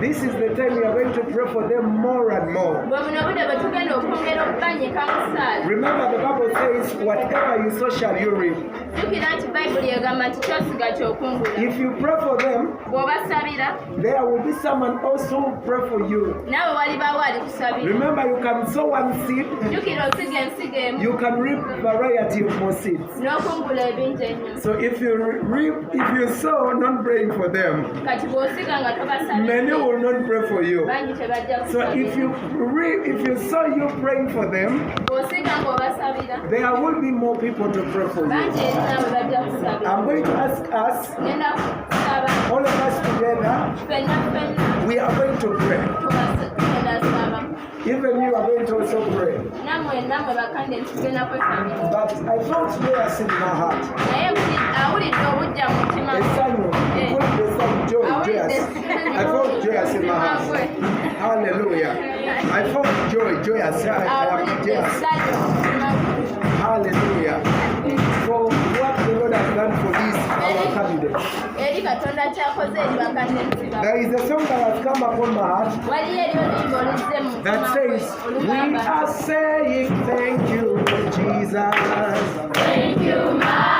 This is the time we are going to pray for them more and more. Remember, the Bible says, whatever you sow shall you reap. If you pray for them, there will be someone else who will pray for you. Remember, you can sow one seed, you can reap a variety of more seeds. So if you sow not praying for them, many will not pray for you. So if you sow you praying for them, there will be more people to pray for you. I'm going to ask us, all of us together, we are going to pray. Even you are going to also pray. But I felt joyous in my heart. I felt joyous in my heart. Hallelujah. I felt joyous. I am joyous. Hallelujah. For what the Lord has done for this, our candidates. There is a song that has come upon my heart that says, we are saying thank you, Jesus. Thank you, my